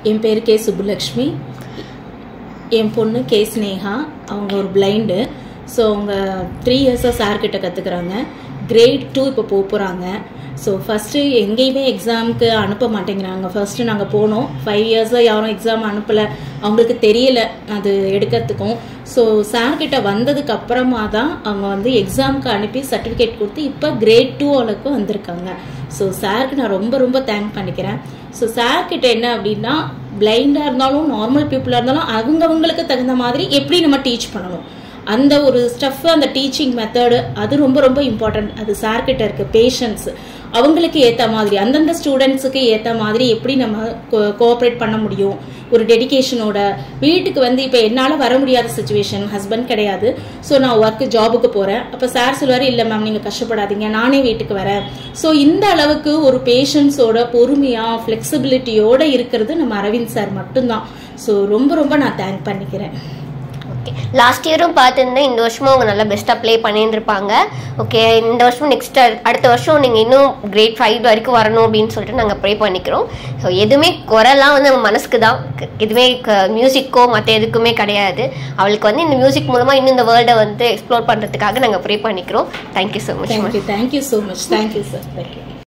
என் பேர் கே சுப்புலக்ஷ்மி. என் பொண்ணு கே ஸ்னேகா. அவங்க ஒரு பிளைண்டு. ஸோ அவங்க 3 இயர்ஸாக சார்கிட்ட கற்றுக்குறாங்க. கிரேட் 2 இப்போ போகிறாங்க. ஸோ ஃபஸ்ட்டு எங்கேயுமே எக்ஸாமுக்கு அனுப்ப மாட்டேங்கிறாங்க. ஃபஸ்ட்டு நாங்கள் போனோம், 5 இயர்ஸாக யாரும் எக்ஸாம் அனுப்பலை, அவங்களுக்கு தெரியலை அது எடுக்கிறதுக்கும். ஸோ சார்கிட்ட வந்ததுக்கு அப்புறமா தான் அவங்க வந்து எக்ஸாமுக்கு அனுப்பி சர்டிஃபிகேட் கொடுத்து இப்போ கிரேட் 2 அளவுக்கு வந்திருக்காங்க. ஸோ சாருக்கு நான் ரொம்ப ரொம்ப தேங்க் பண்ணிக்கிறேன். ஸோ சார்கிட்ட என்ன அப்படின்னா, பிளைண்டாக இருந்தாலும் நார்மல் பீப்புளாக இருந்தாலும் அவங்கவுங்களுக்கு தகுந்த மாதிரி எப்படி நம்ம டீச் பண்ணணும், அந்த ஒரு ஸ்டஃப், அந்த டீச்சிங் மெத்தடு அது ரொம்ப ரொம்ப இம்பார்ட்டன்ட். அது சார்கிட்ட இருக்க பேஷன்ஸ், அவங்களுக்கு ஏற்ற மாதிரி அந்தந்த ஸ்டூடெண்ட்ஸுக்கு ஏற்ற மாதிரி எப்படி நம்ம கோஆப்ரேட் பண்ண முடியும் ஒரு டெடிக்கேஷனோட. வீட்டுக்கு வந்து இப்போ என்னால் வர முடியாத சுச்சுவேஷன், ஹஸ்பண்ட் கிடையாது. ஸோ நான் ஜாபுக்கு போகிறேன். அப்போ சார் சொல்லுவார், இல்லை மேம் நீங்கள் கஷ்டப்படாதீங்க, நானே வீட்டுக்கு வரேன். ஸோ இந்த அளவுக்கு ஒரு பேஷன்ஸோட, பொறுமையாக, ஃப்ளெக்சிபிலிட்டியோடு இருக்கிறது நம்ம அரவிந்த் சார் மட்டும்தான். ஸோ ரொம்ப ரொம்ப நான் தேங்க் பண்ணிக்கிறேன். லாஸ்ட் இயரும் பார்த்துருந்தேன், இந்த வருஷமும் அவங்க நல்லா பெஸ்ட்டாக ப்ளே பண்ணியிருந்திருப்பாங்க. ஓகே, இந்த வருஷம் நெக்ஸ்ட் அடுத்த வருஷம் நீங்கள் இன்னும் கிரேட் 5 வரைக்கும் வரணும் அப்படின்னு சொல்லிட்டு நாங்கள் ப்ரே பண்ணிக்கிறோம். ஸோ எதுவுமே குறைலாம் வந்து நம்ம மனசுக்கு தான், எதுவுமே மியூசிக்கோ மற்ற எதுக்குமே கிடையாது. அவளுக்கு வந்து இந்த மியூசிக் மூலமாக இன்னும் இந்த வேர்ல்டை வந்து எக்ஸ்ப்ளோர் பண்ணுறதுக்காக நாங்கள் ப்ரே பண்ணிக்கிறோம். Thank you so much. Thank you so much. Thank you sir. Thank you.